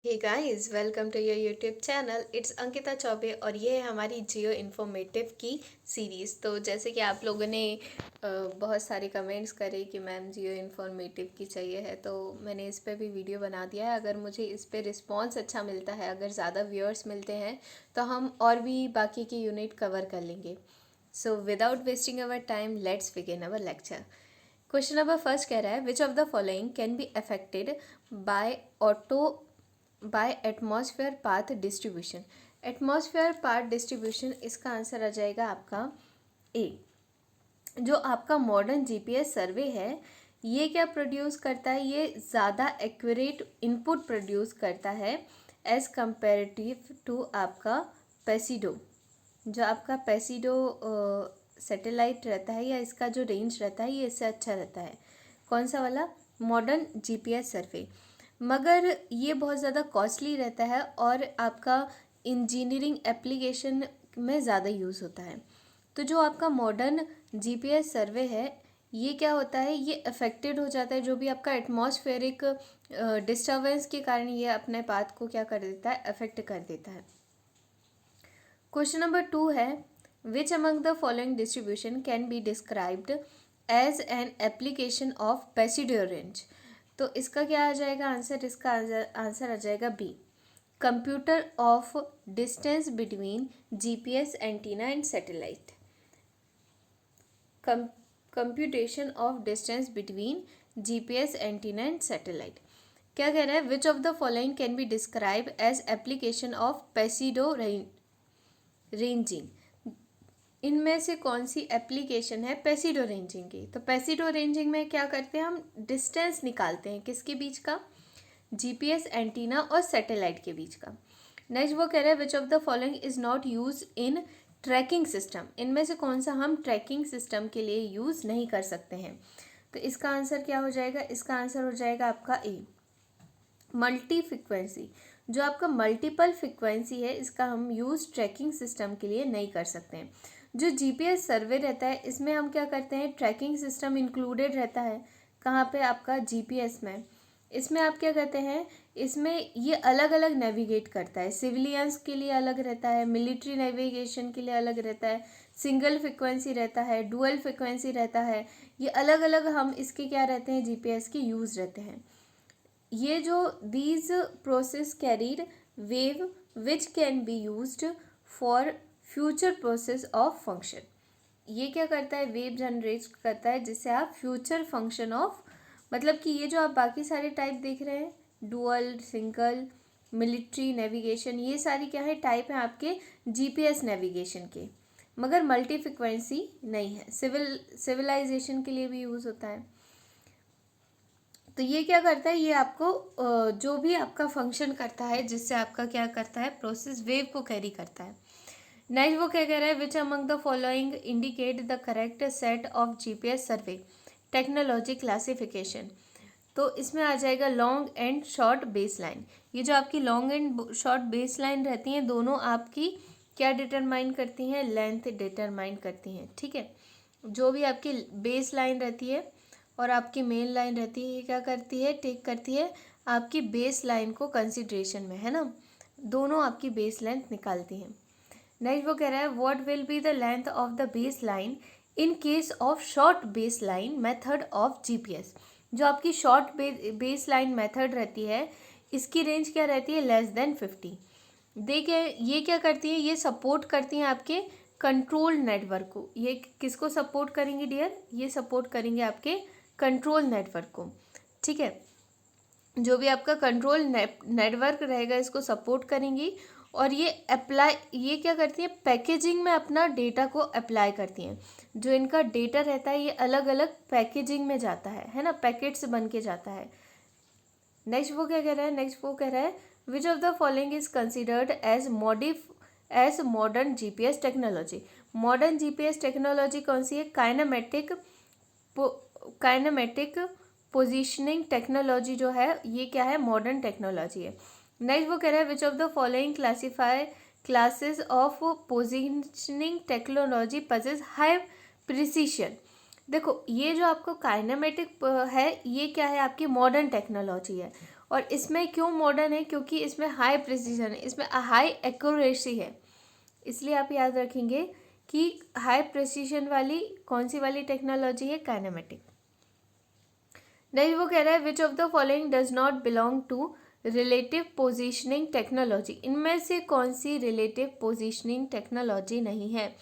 Hey guys, welcome to your YouTube channel. It's Ankita Choubey और ये है हमारी जियो इन्फॉर्मेटिव की सीरीज़। तो जैसे कि आप लोगों ने बहुत सारे कमेंट्स करे कि मैम जियो इन्फॉर्मेटिव की चाहिए है, तो मैंने इस पे भी वीडियो बना दिया है। अगर मुझे इस पे रिस्पांस अच्छा मिलता है, अगर ज़्यादा व्यूअर्स मिलते हैं, तो हम और भी बाकी की यूनिट कवर कर लेंगे। So without wasting our time, let's begin our lecture. Question number first कह रहा है, which of the following can be affected by atmosphere path distribution. Atmosphere path distribution, इसका आंसर आ जाएगा आपका ए। जो आपका मॉडर्न जीपीएस सर्वे है, ये क्या प्रोड्यूस करता है? ये ज़्यादा एक्यूरेट इनपुट प्रोड्यूस करता है एज कंपेरेटिव टू आपका पेसिडो। जो आपका पेसिडो सैटेलाइट रहता है, या इसका जो रेंज रहता है, ये इससे अच्छा रहता है। कौन सा वाला? Modern GPS survey. मगर ये बहुत ज़्यादा कॉस्टली रहता है और आपका इंजीनियरिंग एप्लीकेशन में ज़्यादा यूज़ होता है। तो जो आपका मॉडर्न जीपीएस सर्वे है, ये क्या होता है, ये अफेक्टेड हो जाता है। जो भी आपका एटमॉस्फेरिक डिस्टर्बेंस के कारण ये अपने पाथ को क्या कर देता है, अफेक्ट कर देता है। क्वेश्चन नंबर 2 है, which among the following distribution can be described as an application of pseudo range. तो इसका क्या आ जाएगा आंसर? इसका आंसर आ जाएगा B, computer of distance between GPS antenna and satellite. Computation of distance between GPS antenna and satellite. क्या कह रहा है? Which of the following can be describe as application of pseudo ranging. इनमें से कौन सी एप्लीकेशन है पेसिडो रेंजिंग की? तो पेसिडो रेंजिंग में क्या करते हैं, हम डिस्टेंस निकालते हैं किसके बीच का? जीपीएस एंटीना और सैटेलाइट के बीच का। नेक्स्ट वो कह रहा है, which of the following is not use in tracking system. इनमें से कौन सा हम ट्रैकिंग सिस्टम के लिए यूज नहीं कर सकते हैं? तो इसका आंसर क्या हो जाएगा? इसका आंसर हो जाएगा आपका ए, मल्टी फ्रिक्वेंसी। जो आपका मल्टीपल फ्रिक्वेंसी है, इसका हम यूज़ ट्रैकिंग सिस्टम के लिए नहीं कर सकते हैं। जो जीपीएस सर्वे रहता है, इसमें हम क्या करते हैं, ट्रैकिंग सिस्टम इंक्लूडेड रहता है। कहाँ पे? आपका जीपीएस में। इसमें आप क्या कहते हैं, इसमें ये अलग अलग नेविगेट करता है। सिविलियंस के लिए अलग रहता है, मिलिट्री नेविगेशन के लिए अलग रहता है, सिंगल फ्रिक्वेंसी रहता है, डुअल फ्रिक्वेंसी रहता है। ये अलग अलग हम इसके क्या रहते हैं, जीपीएस के यूज़ रहते हैं। ये जो these process carried wave which can be used for future process of function. ये क्या करता है? वेव जनरेट करता है, जिससे आप फ्यूचर फंक्शन ऑफ, मतलब कि ये जो आप बाकी सारे टाइप देख रहे हैं, डुअल, सिंगल, मिलिट्री नेविगेशन, ये सारी क्या है, टाइप है आपके जीपीएस नेविगेशन के। मगर मल्टी फ्रिक्वेंसी नहीं है। सिविलाइजेशन के लिए भी यूज़ होता है। तो ये क्या करता है, ये आपको जो भी आपका फंक्शन करता है, जिससे आपका क्या करता है, प्रोसेस वेव को कैरी करता है। नेक्स्ट वो क्या कह रहा है, which among the following indicate the correct set of GPS survey technology classification. तो इसमें आ जाएगा long and short base line. ये जो आपकी long and short base line रहती हैं, दोनों आपकी क्या डिटरमाइन करती हैं, लेंथ डिटरमाइन करती हैं। ठीक है, जो भी आपकी बेस लाइन रहती है और आपकी मेन लाइन रहती है, ये क्या करती है, टेक करती है आपकी बेस लाइन को कंसिडरेशन में, है ना। दोनों आपकी बेस लेंथ निकालती हैं। नेक्स्ट वो कह रहा है, what will be the length of the base line in case of short base line method of GPS. जो आपकी शॉर्ट बेस लाइन मेथड रहती है, इसकी रेंज क्या रहती है, लेस देन 50। देखिए ये क्या करती है, ये सपोर्ट करती हैं आपके कंट्रोल नेटवर्क को। ये किसको सपोर्ट करेंगे डियर? ये सपोर्ट करेंगे आपके कंट्रोल नेटवर्क को। ठीक है, जो भी आपका कंट्रोल नेटवर्क रहेगा, इसको सपोर्ट करेंगी। और ये क्या करती है, पैकेजिंग में अपना डेटा को अप्लाई करती हैं। जो इनका डेटा रहता है, ये अलग अलग पैकेजिंग में जाता है ना, पैकेट्स बन के जाता है। नेक्स्ट वो क्या कह रहा है, नेक्स्ट वो कह रहा है, which of the following is considered as modern GPS technology. Modern GPS technology कौन सी है? काइनेमेटिक पोजीशनिंग टेक्नोलॉजी जो है, ये क्या है, मॉडर्न टेक्नोलॉजी है। नेक्स्ट वो कह रहा है, which of the following classify classes of positioning technology possess high precision. देखो ये जो आपको काइनेमेटिक है, ये क्या है, आपकी मॉडर्न टेक्नोलॉजी है। और इसमें क्यों मॉडर्न है, क्योंकि इसमें हाई प्रिसीजन है, इसमें हाई एक्यूरेसी है, इसलिए आप याद रखेंगे कि हाई प्रिसीजन वाली कौन सी वाली टेक्नोलॉजी है, काइनेमेटिक। नहीं, वो कह रहा है which of the following does not belong to relative positioning technology, इनमें से कौन सी रिलेटिव पोजीशनिंग टेक्नोलॉजी नहीं है।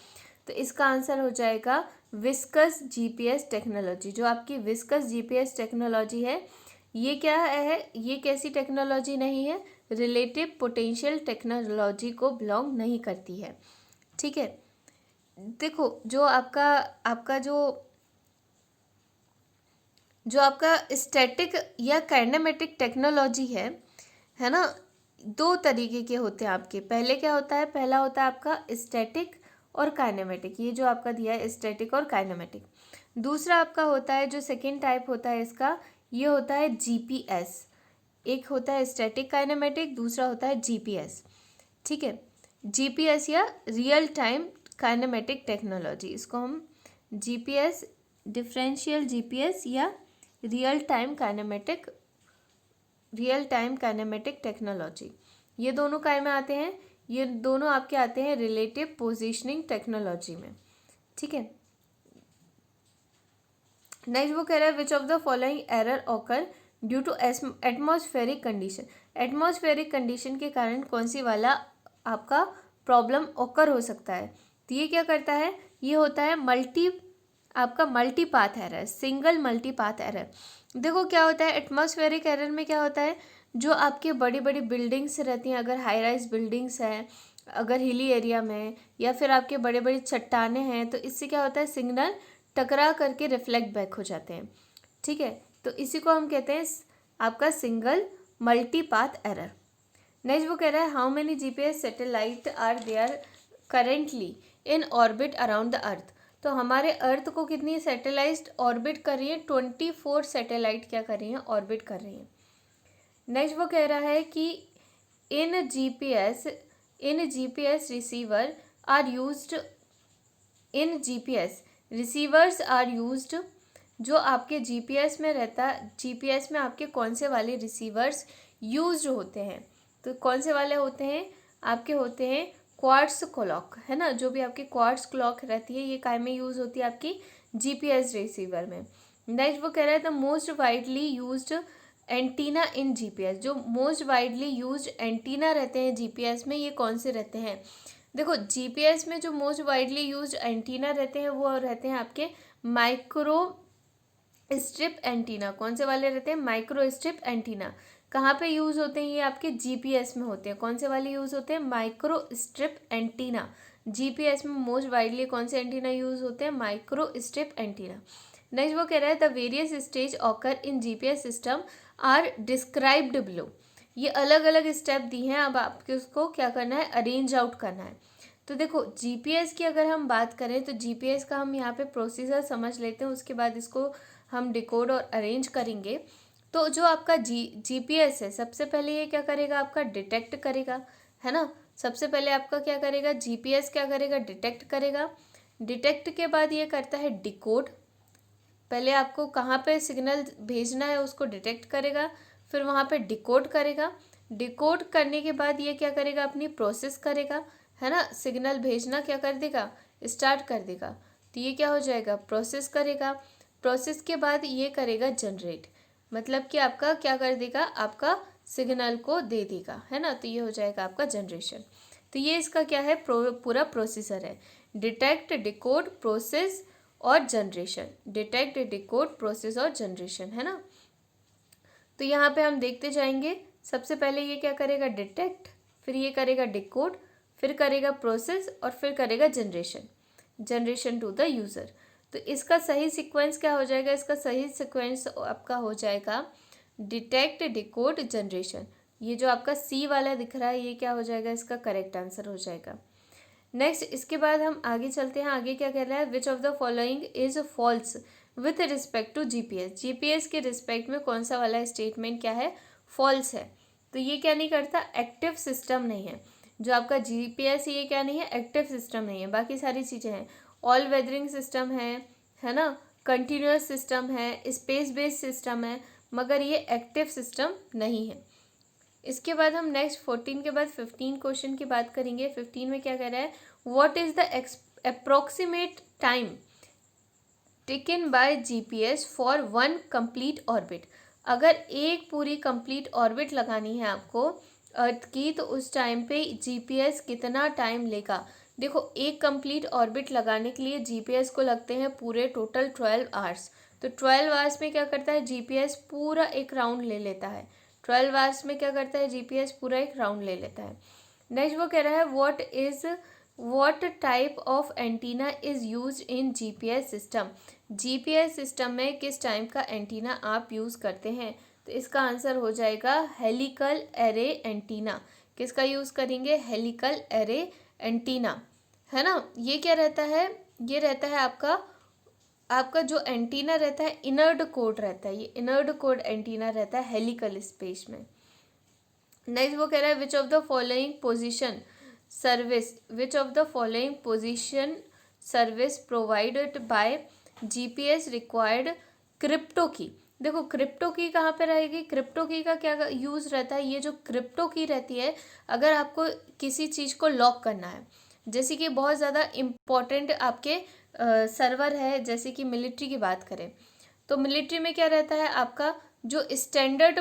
तो इसका आंसर हो जाएगा विस्कस जीपीएस टेक्नोलॉजी। जो आपकी विस्कस जीपीएस टेक्नोलॉजी है, ये क्या है, ये कैसी टेक्नोलॉजी नहीं है, रिलेटिव पोटेंशियल टेक्नोलॉजी को बिलोंग नहीं करती है। ठीक है, देखो जो आपका जो आपका स्टैटिक या काइनेमेटिक टेक्नोलॉजी है ना, दो तरीके के होते हैं आपके। पहले क्या होता है, पहला होता है आपका स्टैटिक और काइनेमेटिक, ये जो आपका दिया है स्टैटिक और काइनेमेटिक। दूसरा आपका होता है जो सेकंड टाइप होता है इसका, ये होता है जीपीएस। एक होता है स्टैटिक काइनेमेटिक, दूसरा होता है जीपीएस। ठीक है, जीपीएस या रियल टाइम काइनेमेटिक टेक्नोलॉजी, इसको हम जीपीएस, डिफरेंशियल जीपीएस या रियल टाइम काइनेमेटिक टेक्नोलॉजी, ये दोनों काय में आते हैं, ये दोनों आपके आते हैं रिलेटिव पोजीशनिंग टेक्नोलॉजी में। ठीक है, नेक्स्ट वो कह रहा है which of the following error occur due to atmospheric condition, atmospheric condition के कारण कौन सी वाला आपका प्रॉब्लम ऑकर हो सकता है। तो ये क्या करता है, ये होता है multi path error, single multi path error. देखो क्या होता है एटमॉस्फेरिक एरर में, क्या होता है जो आपके बड़ी बड़ी बिल्डिंग्स रहती हैं, अगर हाई राइज बिल्डिंग्स हैं, अगर हिली एरिया में, या फिर आपके बड़े बड़ी चट्टानें हैं, तो इससे क्या होता है सिग्नल टकरा करके रिफ्लेक्ट बैक हो जाते हैं। ठीक है, तो इसी को हम कहते हैं आपका single multi path error. Next वो कह रहा है how many GPS satellite are there currently in orbit around the earth. तो हमारे अर्थ को कितनी सैटेलाइट ऑर्बिट कर रही है, 24 सैटेलाइट क्या कर रही हैं, ऑर्बिट कर रही हैं। नेक्स्ट वो कह रहा है कि in GPS receiver are used, in GPS receivers are used, जो आपके जीपीएस में रहता, जीपीएस में आपके कौन से वाले रिसीवर्स यूज्ड होते हैं। तो कौन से वाले होते हैं, आपके होते हैं क्वार्ट्स क्लॉक, है ना, जो भी आपकी क्वार्ट्स क्लॉक रहती है ये काय में यूज़ होती है, आपकी जीपीएस रिसीवर में। नेक्स्ट वो कह रहा है the most widely used antenna in GPS, जो मोस्ट वाइडली यूज्ड एंटीना रहते हैं जीपीएस में, ये कौन से रहते हैं। देखो जीपीएस में जो मोस्ट वाइडली यूज्ड एंटीना रहते हैं वो रहते हैं आपके माइक्रो स्ट्रिप एंटीना। कौन से वाले रहते हैं, माइक्रो स्ट्रिप एंटीना। कहाँ पे यूज़ होते हैं, ये आपके जीपीएस में होते हैं। कौन से वाले यूज़ होते हैं, माइक्रो स्ट्रिप एंटीना। जीपीएस में मोस्ट वाइडली कौन से एंटीना यूज़ होते हैं, माइक्रो स्ट्रिप एंटीना। नेक्स्ट वो कह रहा है the various stage occur in GPS system are described below. ये अलग अलग स्टेप दी हैं, अब आपके उसको क्या करना है, अरेंज आउट करना है। तो देखो जीपीएस की अगर हम बात करें तो जीपीएस का हम यहाँ पे प्रोसीजर समझ लेते हैं, उसके बाद इसको हम डिकोड और अरेंज करेंगे। तो जो आपका जीपीएस है, सबसे पहले ये क्या करेगा, आपका डिटेक्ट करेगा, है ना। सबसे पहले आपका क्या करेगा, जीपीएस क्या करेगा, डिटेक्ट करेगा। डिटेक्ट के बाद ये करता है डिकोड। पहले आपको कहाँ पे सिग्नल भेजना है उसको डिटेक्ट करेगा, फिर वहाँ पे डिकोड करेगा। डिकोड करने के बाद ये क्या करेगा, अपनी प्रोसेस करेगा, है ना। सिग्नल भेजना क्या कर देगा, स्टार्ट कर देगा। तो ये क्या हो जाएगा, प्रोसेस करेगा। प्रोसेस के बाद ये करेगा जनरेट, मतलब कि आपका क्या कर देगा, आपका सिग्नल को दे देगा, है ना। तो ये हो जाएगा आपका जनरेशन। तो ये इसका क्या है, पूरा प्रोसीजर है, डिटेक्ट, डिकोड, प्रोसेस और जनरेशन। डिटेक्ट, डिकोड, प्रोसेस और जनरेशन, है ना। तो यहाँ पे हम देखते जाएंगे। सबसे पहले ये क्या करेगा, डिटेक्ट, फिर ये करेगा डिकोड, फिर करेगा प्रोसेस और फिर करेगा जनरेशन टू द यूज़र। तो इसका सही सीक्वेंस क्या हो जाएगा, इसका सही सीक्वेंस आपका हो जाएगा डिटेक्ट, डिकोड, जनरेशन। ये जो आपका सी वाला दिख रहा है ये क्या हो जाएगा, इसका करेक्ट आंसर हो जाएगा। नेक्स्ट इसके बाद हम आगे चलते हैं। आगे क्या कह रहा है, which of the following is false with respect to GPS. GPS के रिस्पेक्ट में कौन सा वाला स्टेटमेंट क्या है, फॉल्स है। तो ये क्या नहीं करता, एक्टिव सिस्टम नहीं है। जो आपका जीपीएस ये क्या नहीं है, एक्टिव सिस्टम नहीं है। बाकी सारी चीज़ें हैं, ऑल वेदरिंग सिस्टम है ना, कंटिन्यूअस सिस्टम है, स्पेस बेस्ड सिस्टम है। मगर ये एक्टिव सिस्टम नहीं है। इसके बाद हम नेक्स्ट 14 के बाद 15 क्वेश्चन की बात करेंगे। 15 में क्या कह रहा है, what is the approximate time taken by GPS for one complete orbit. अगर एक पूरी कंप्लीट ऑर्बिट लगानी है आपको अर्थ की, तो उस टाइम पे जीपीएस कितना टाइम लेगा। देखो, एक कंप्लीट ऑर्बिट लगाने के लिए जीपीएस को लगते हैं पूरे टोटल 12 आवर्स। तो 12 आवर्स में क्या करता है जीपीएस, पूरा एक राउंड ले लेता है। 12 आवर्स में क्या करता है जीपीएस, पूरा एक राउंड ले लेता है। नेक्स्ट वो कह रहा है what type of antenna is used in GPS system. GPS system में किस टाइप का एंटीना आप यूज़ करते हैं। तो इसका आंसर हो जाएगा हेलिकल एरे एंटीना। किसका यूज़ करेंगे, हेलिकल एरे एंटीना, है ना। ये क्या रहता है, ये रहता है आपका जो एंटीना रहता है इनर्ड कोड रहता है, ये इनर्ड कोड एंटीना रहता है हेलिकल स्पेस में। नेक्स्ट वो कह रहा है which of the following position service provided by GPS required crypto की। देखो, क्रिप्टो की कहाँ पे रहेगी, क्रिप्टो की का क्या यूज़ रहता है। ये जो क्रिप्टो की रहती है, अगर आपको किसी चीज़ को लॉक करना है, जैसे कि बहुत ज़्यादा इम्पोर्टेंट आपके सर्वर है, जैसे कि मिलिट्री की बात करें, तो मिलिट्री में क्या रहता है आपका जो स्टैंडर्ड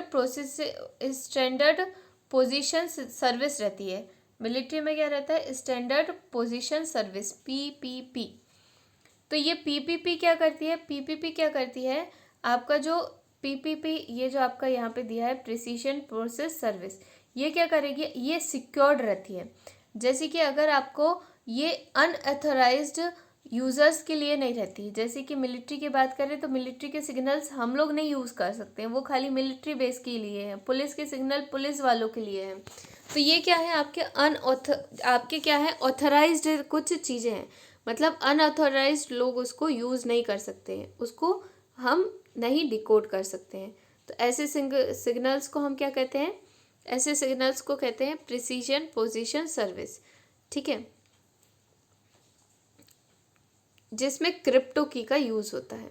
पोजीशन सर्विस रहती है। मिलिट्री में क्या रहता है, स्टैंडर्ड पोजीशन सर्विस, पीपीपी। तो ये पीपीपी क्या करती है, आपका जो पीपीपी, ये जो आपका यहाँ पे दिया है प्रिसीजन प्रोसेस सर्विस, ये क्या करेगी, ये सिक्योर्ड रहती है। जैसे कि अगर आपको ये अनऑथराइज्ड यूज़र्स के लिए नहीं रहती। जैसे कि मिलिट्री की बात करें तो मिलिट्री के सिग्नल्स हम लोग नहीं यूज़ कर सकते हैं, वो खाली मिलिट्री बेस के लिए हैं। पुलिस के सिग्नल पुलिस वालों के लिए हैं। तो ये क्या है, आपके क्या है, ऑथराइज्ड कुछ चीज़ें हैं, मतलब अनऑथराइज्ड लोग उसको यूज़ नहीं कर सकते हैं, उसको हम नहीं डिकोड कर सकते हैं। तो ऐसे सिग्नल्स को हम क्या कहते हैं, ऐसे सिग्नल्स को कहते हैं प्रिसीजन पोजीशन सर्विस, ठीक है, जिसमें क्रिप्टो की का यूज़ होता है।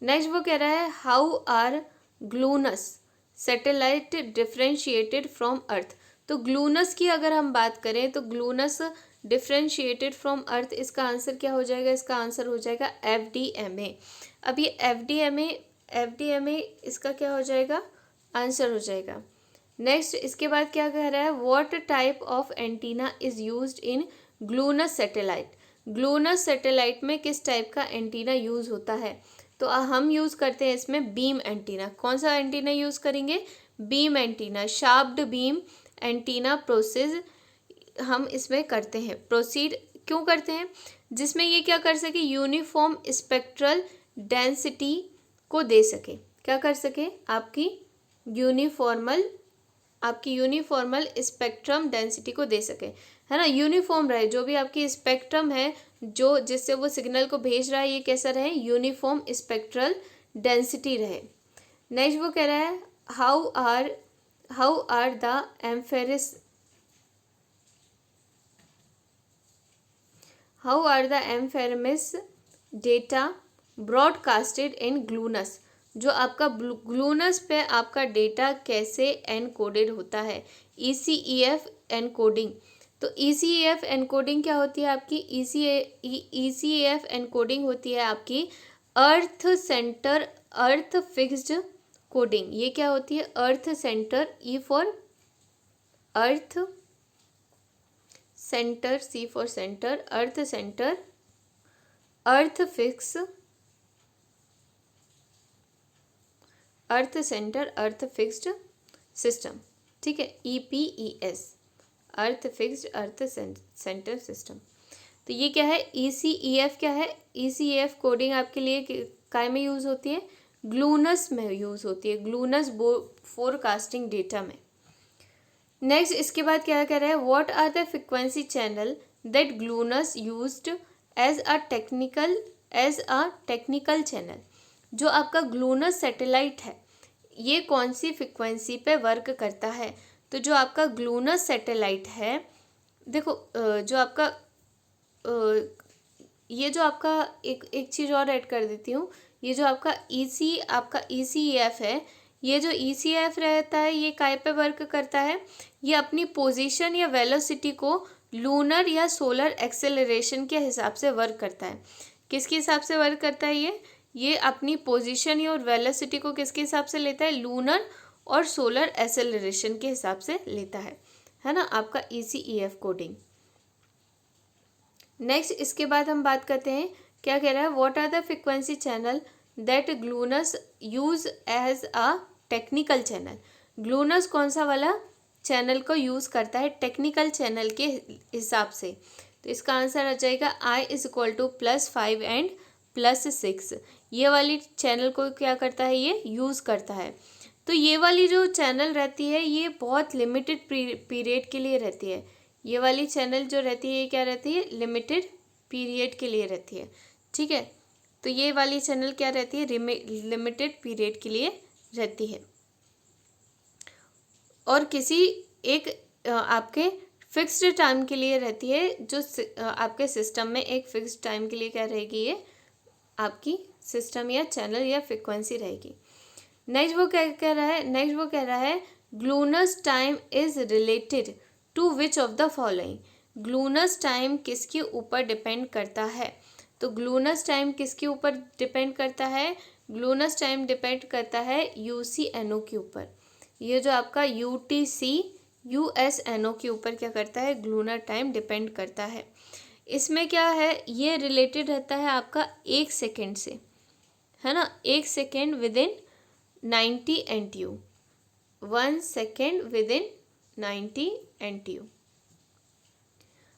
नेक्स्ट वो कह रहा है how are GLONASS satellite differentiated from earth. तो ग्लूनस की अगर हम बात करें तो ग्लूनस डिफ्रेंशिएटेड फ्रॉम अर्थ, इसका आंसर क्या हो जाएगा, इसका आंसर हो जाएगा एफडीएमए। अब ये एफडीएमए इसका क्या हो जाएगा, आंसर हो जाएगा। नेक्स्ट इसके बाद क्या कह रहा है, what type of antenna is used in GLONASS satellite. GLONASS satellite में किस टाइप का एंटीना यूज़ होता है। तो हम यूज़ करते हैं इसमें बीम एंटीना। कौन सा एंटीना यूज़ करेंगे, beam antenna, shaped beam antenna process हम इसमें करते हैं। प्रोसीड क्यों करते हैं, जिसमें ये क्या कर सके, यूनिफॉर्म स्पेक्ट्रल डेंसिटी को दे सके, क्या कर सके, आपकी यूनिफॉर्मल स्पेक्ट्रम डेंसिटी को दे सके, है ना। यूनिफॉर्म रहे, जो भी आपकी स्पेक्ट्रम है, जो जिससे वो सिग्नल को भेज रहा है, ये कैसा रहे, यूनिफॉर्म स्पेक्ट्रल डेंसिटी रहे। नेक्स्ट वो कह रहा है हाउ आर द एम्फेरमिस डेटा ब्रॉडकास्टेड इन ग्लूनस। जो आपका ग्लूनस पे आपका डेटा कैसे एनकोडेड होता है, ECEF एनकोडिंग। तो ECEF एनकोडिंग क्या होती है आपकी, ECEF एनकोडिंग होती है आपकी अर्थ फिक्स्ड कोडिंग। ये क्या होती है, अर्थ centre, E for earth centre, C for centre, earth centre, earth fixed system, ठीक है, EPES, अर्थ फिक्स्ड अर्थ सेंटर सिस्टम। तो ये क्या है, ECEF क्या है, ECEF कोडिंग आपके लिए काय में यूज़ होती है, ग्लूनस में यूज़ होती है, ग्लूनस फोरकास्टिंग डेटा में। नेक्स्ट इसके बाद क्या कह रहा है, what are the frequency channel that GLONASS used as a technical channel. जो आपका ग्लूनस सैटेलाइट है, ये कौन सी फ्रिक्वेंसी पे वर्क करता है। तो जो आपका ग्लूनस सैटेलाइट है, देखो जो आपका ये जो आपका एक चीज़ और ऐड कर देती हूँ, ये जो आपका ECF है, ये जो ECF रहता है ये काय पे वर्क करता है, ये अपनी पोजीशन या वेलोसिटी को लूनर या सोलर एक्सेलरेशन के हिसाब से वर्क करता है। किसके हिसाब से वर्क करता है ये अपनी पोजीशन या और वेलोसिटी को किसके हिसाब से लेता है, लूनर और सोलर एक्सेलरेशन के हिसाब से लेता है ना, आपका ECEF कोडिंग। नेक्स्ट इसके बाद हम बात करते हैं, क्या कह रहा है, what are the frequency channel that GLONASS use as a technical channel. GLONASS कौन सा वाला चैनल को यूज़ करता है टेक्निकल चैनल के हिसाब से। तो इसका आंसर आ जाएगा I = +5 एंड +6। ये वाली चैनल को क्या करता है, ये यूज़ करता है। तो ये वाली जो चैनल रहती है ये बहुत लिमिटेड पीरियड के लिए रहती है। ये वाली चैनल जो रहती है ये क्या रहती है, लिमिटेड पीरियड के लिए रहती है। ठीक है, तो ये वाली चैनल क्या रहती है, लिमिटेड पीरियड के लिए रहती है और किसी एक आपके फिक्स्ड टाइम के लिए रहती है, जो आपके सिस्टम में एक फिक्स्ड टाइम के लिए क्या रहेगी, ये आपकी सिस्टम या चैनल या फ्रिक्वेंसी रहेगी। नेक्स्ट वो क्या कह रहा है, नेक्स्ट वो कह रहा है GLONASS time is related to which of the following. GLONASS time किसके ऊपर डिपेंड करता है, तो ग्लूनस टाइम किसके ऊपर डिपेंड करता है, ग्लूनस टाइम डिपेंड करता है UCNO के ऊपर। ये जो आपका UTC USNO के ऊपर क्या करता है, ग्लूनर टाइम डिपेंड करता है। इसमें क्या है, ये रिलेटेड रहता है आपका 1 सेकेंड से, है ना, 1 second within 90 NTU, 1 second within 90 NTU।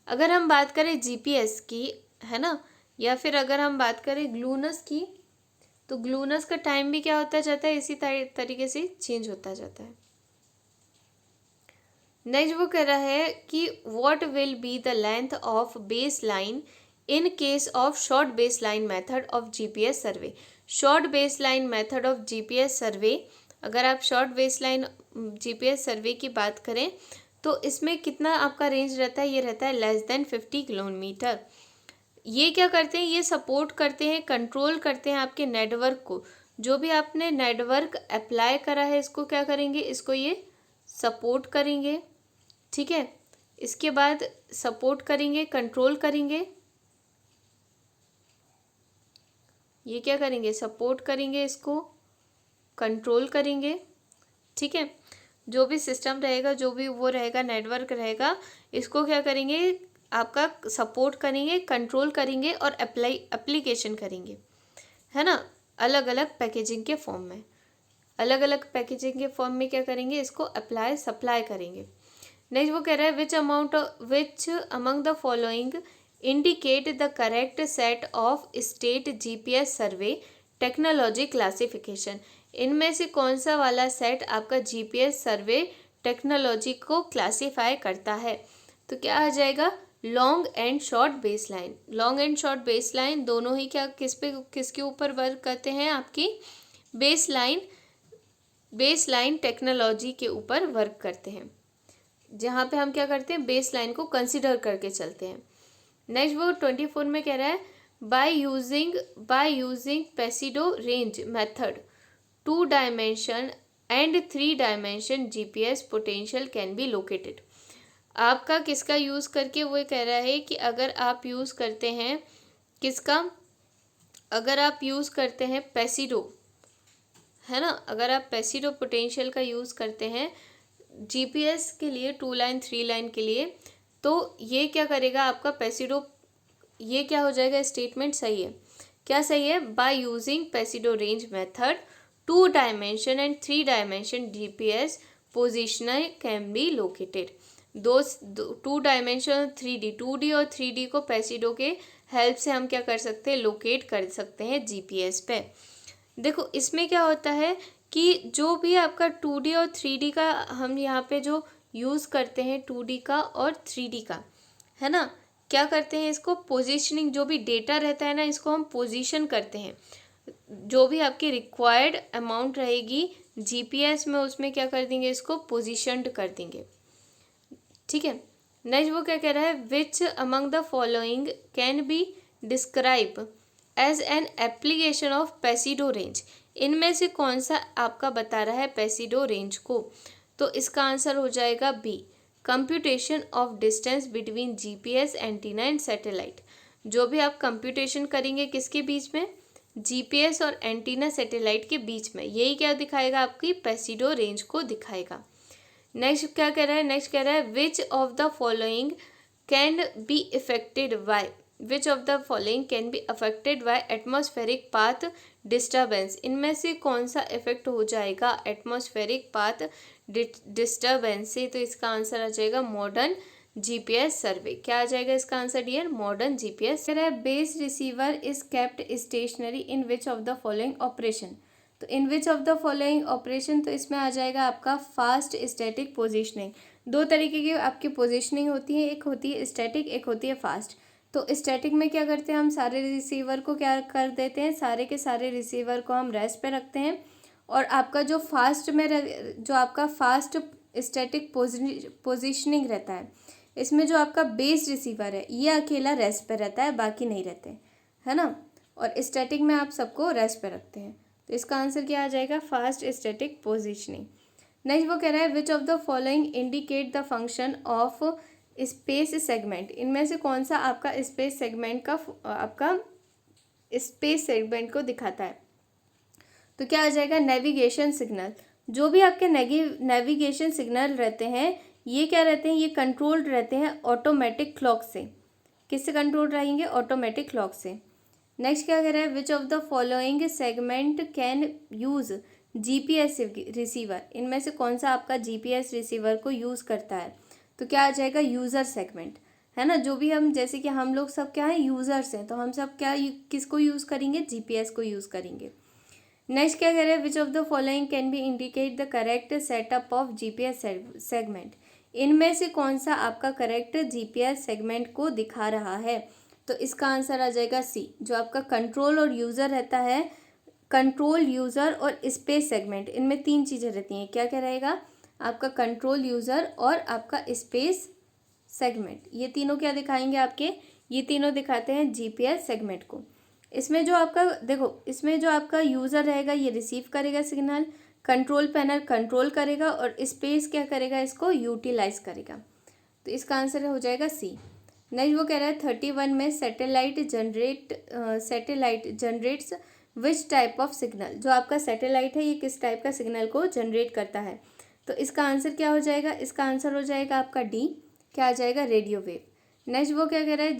अगर हम बात करें GPS की, है ना, या फिर अगर हम बात करें ग्लूनस की, तो ग्लूनस का टाइम भी क्या होता जाता है, इसी तरीके से चेंज होता जाता है। नेक्स्ट वो कह रहा है कि what will be the length of base line in case of short base line method of GPS survey. Short base line method of GPS सर्वे, अगर आप शॉर्ट बेस लाइन GPS सर्वे की बात करें तो इसमें कितना आपका रेंज रहता है, ये रहता है <50 किलोमीटर। ये क्या करते हैं, ये सपोर्ट करते हैं, कंट्रोल करते हैं आपके नेटवर्क को। जो भी आपने नेटवर्क अप्लाई करा है इसको क्या करेंगे, इसको ये सपोर्ट करेंगे। ठीक है, इसके बाद सपोर्ट करेंगे, कंट्रोल करेंगे, ये क्या करेंगे, सपोर्ट करेंगे, इसको कंट्रोल करेंगे। ठीक है, जो भी सिस्टम रहेगा, जो भी वो रहेगा, नेटवर्क रहेगा, इसको क्या करेंगे, आपका सपोर्ट करेंगे, कंट्रोल करेंगे और एप्लीकेशन करेंगे, है ना, अलग अलग पैकेजिंग के फॉर्म में। अलग अलग पैकेजिंग के फॉर्म में क्या करेंगे, इसको सप्लाई करेंगे। नेक्स्ट वो कह रहा है which among the following indicate the correct set of state GPS survey technology classification. इनमें से कौन सा वाला सेट आपका GPS सर्वे टेक्नोलॉजी को क्लासीफाई करता है, तो क्या आ जाएगा, long and short base line. Long and short base line दोनों ही क्या किसके ऊपर वर्क करते हैं, आपकी बेस लाइन टेक्नोलॉजी के ऊपर वर्क करते हैं, जहाँ पे हम क्या करते हैं, बेस लाइन को कंसिडर करके चलते हैं। नेक्स्ट वो 24 में कह रहा है by using pseudo range method 2 dimension and 3 dimension GPS potential can be located. आपका किसका यूज़ करके वो कह रहा है कि अगर आप यूज़ करते हैं किसका, अगर आप यूज़ करते हैं पेसिडो, है ना, अगर आप पेसिडो पोटेंशियल का यूज़ करते हैं GPS के लिए 2 लाइन 3 लाइन के लिए, तो ये क्या करेगा आपका पेसिडो, ये क्या हो जाएगा, स्टेटमेंट सही है, क्या सही है, by using pseudo range method 2 dimension and 3 dimension GPS positioner can be located. 2 dimension 3D 2D और 3D को पेसिडो के हेल्प से हम क्या कर सकते हैं, लोकेट कर सकते हैं GPS पे। देखो इसमें क्या होता है कि जो भी आपका 2D और 3D का हम यहाँ पे जो यूज़ करते हैं 2D का और 3D का, है ना, क्या करते हैं, इसको पोजीशनिंग, जो भी डेटा रहता है ना इसको हम पोजीशन करते हैं। जो भी आपकी रिक्वायर्ड अमाउंट रहेगी GPS में उसमें क्या कर देंगे, इसको पोजीशनड कर देंगे। ठीक है, नेक्स्ट वो क्या कह रहा है which among the following can be describe as an application of pseudo range. इनमें से कौन सा आपका बता रहा है पेसिडो रेंज को? तो इसका आंसर हो जाएगा B, computation of distance between GPS antenna and satellite. जो भी आप कंप्यूटेशन करेंगे किसके बीच में? जीपीएस और एंटीना सैटेलाइट के बीच में, यही क्या दिखाएगा? आपकी पेसिडो रेंज को दिखाएगा। नेक्स्ट क्या कह रहा है? नेक्स्ट कह रहा है which of the following can be affected by, which of the following can be affected by atmospheric path disturbance. इनमें से कौन सा इफेक्ट हो जाएगा एटमॉस्फेरिक पाथ डिस्टर्बेंस से? तो इसका आंसर आ जाएगा मॉडर्न जीपीएस सर्वे। क्या आ जाएगा इसका answer dear? Modern GPS. Base receiver is kept stationary in which of the following operation. तो in which of the following operation, तो इसमें आ जाएगा आपका फास्ट स्टैटिक पोजीशनिंग। दो तरीके की आपकी पोजीशनिंग होती है, एक होती है स्टैटिक, एक होती है फास्ट। तो स्टैटिक में क्या करते हैं हम? सारे रिसीवर को क्या कर देते हैं? सारे के सारे रिसीवर को हम रेस्ट पे रखते हैं। और आपका जो फास्ट में जो आपका फास्ट स्टैटिक पोजीशनिंग रहता है, इसमें जो आपका बेस रिसीवर है ये अकेला रेस्ट पे रहता है, बाकी नहीं रहते, है ना। और स्टैटिक में आप सबको रेस्ट पे रखते हैं। तो इसका आंसर क्या आ जाएगा? Fast static positioning. नेक्स्ट वो कह रहा है which of the following indicate the function of space segment. इनमें से कौन सा आपका स्पेस सेगमेंट का आपका स्पेस सेगमेंट को दिखाता है? तो क्या आ जाएगा? Navigation signal. जो भी आपके नेविगेशन सिग्नल रहते हैं ये क्या रहते हैं? ये कंट्रोल्ड रहते हैं ऑटोमेटिक क्लॉक से। किससे कंट्रोल रहेंगे? ऑटोमेटिक क्लॉक से। नेक्स्ट क्या कह रहा है? Which of the following segment can use GPS receiver. इनमें से कौन सा आपका जीपीएस रिसीवर को यूज़ करता है? तो क्या आ जाएगा? यूज़र सेगमेंट, है ना। जो भी हम, जैसे कि हम लोग सब क्या है? यूज़र्स हैं, तो हम सब क्या किसको यूज़ करेंगे? जीपीएस को यूज़ करेंगे। नेक्स्ट क्या कह रहे हैं? विच of the following can B indicate the correct setup of GPS segment. इनमें से कौन सा आपका करेक्ट जीपीएस सेगमेंट को दिखा रहा है? तो इसका आंसर आ जाएगा सी, जो आपका कंट्रोल और यूज़र रहता है। कंट्रोल, यूज़र और स्पेस सेगमेंट, इनमें तीन चीज़ें रहती हैं। क्या क्या रहेगा? आपका कंट्रोल, यूज़र और आपका स्पेस सेगमेंट। ये तीनों क्या दिखाएंगे आपके? ये तीनों दिखाते हैं जीपीएस सेगमेंट को। इसमें जो आपका देखो, इसमें जो आपका यूज़र रहेगा ये रिसीव करेगा सिग्नल, कंट्रोल पैनल कंट्रोल करेगा और स्पेस क्या करेगा? इसको यूटिलाइज करेगा। तो इसका आंसर हो जाएगा सी। नेक्स्ट वो कह रहा है 31 में satellite generates which type of signal. जो आपका सैटेलाइट है ये किस टाइप का सिग्नल को जनरेट करता है? तो इसका आंसर क्या हो जाएगा? इसका आंसर हो जाएगा आपका डी। क्या आ जाएगा? Radio wave. नेक्स्ट वो क्या कह रहा है?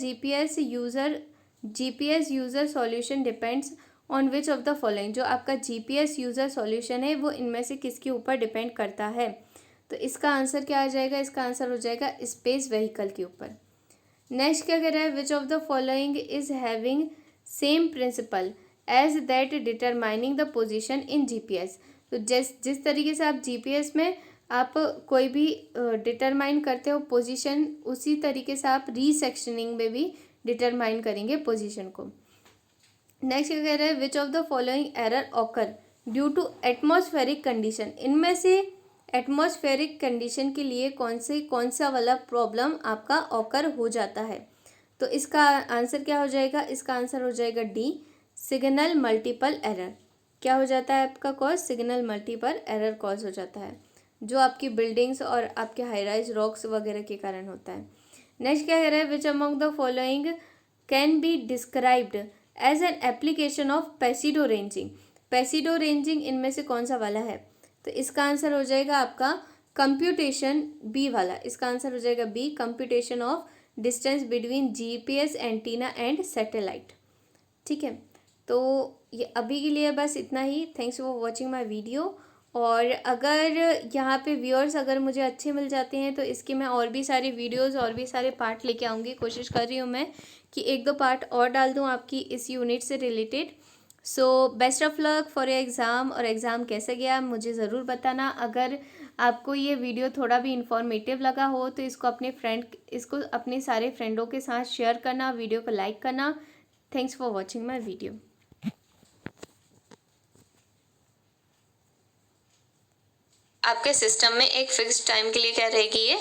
GPS user solution depends on which of the following. जो आपका जीपीएस यूज़र सॉल्यूशन है वो इनमें से किसके ऊपर डिपेंड करता है? तो इसका आंसर क्या आ जाएगा? इसका आंसर हो जाएगा स्पेस व्हीकल के ऊपर। नेक्स्ट क्या कह रहा है? Which of the following is having same principle as that determining the position in GPS. तो जिस तरीके से आप जीपीएस में आप कोई भी डिटरमाइन करते हो पोजीशन, उसी तरीके से आप रीसेक्शनिंग में भी डिटरमाइन करेंगे पोजीशन को। नेक्स्ट क्या कह रहा है? Which of the following error occur due to atmospheric condition. इनमें से एटमॉस्फेरिक कंडीशन के लिए कौन सा वाला प्रॉब्लम आपका ऑकर हो जाता है? तो इसका आंसर क्या हो जाएगा? इसका आंसर हो जाएगा डी, सिग्नल मल्टीपल एरर। क्या हो जाता है आपका cause? Signal multiple error cause हो जाता है, जो आपकी बिल्डिंग्स और आपके हाई राइज रॉक्स वगैरह के कारण होता है। नेक्स्ट क्या कह रहा है? Which among the following can be described as an application of pseudo ranging. Pseudo ranging इनमें से कौन सा वाला है? तो इसका आंसर हो जाएगा आपका कंप्यूटेशन, बी वाला। इसका आंसर हो जाएगा B, computation of distance between GPS antenna and satellite. ठीक है, तो ये अभी के लिए बस इतना ही। Thanks for watching my video. और अगर यहाँ पे व्यूअर्स अगर मुझे अच्छे मिल जाते हैं तो इसके मैं और भी सारी वीडियोस और भी सारे पार्ट लेके आऊँगी। कोशिश कर रही हूँ मैं कि एक दो पार्ट और डाल दूँ आपकी इस यूनिट से related. So best of luck for your exam. और एग्ज़ाम कैसे गया मुझे ज़रूर बताना। अगर आपको ये वीडियो थोड़ा भी इन्फॉर्मेटिव लगा हो तो इसको अपने सारे फ्रेंडों के साथ शेयर करना, वीडियो को लाइक करना। Thanks for watching my video. आपके सिस्टम में एक फिक्स टाइम के लिए क्या रहेगी ये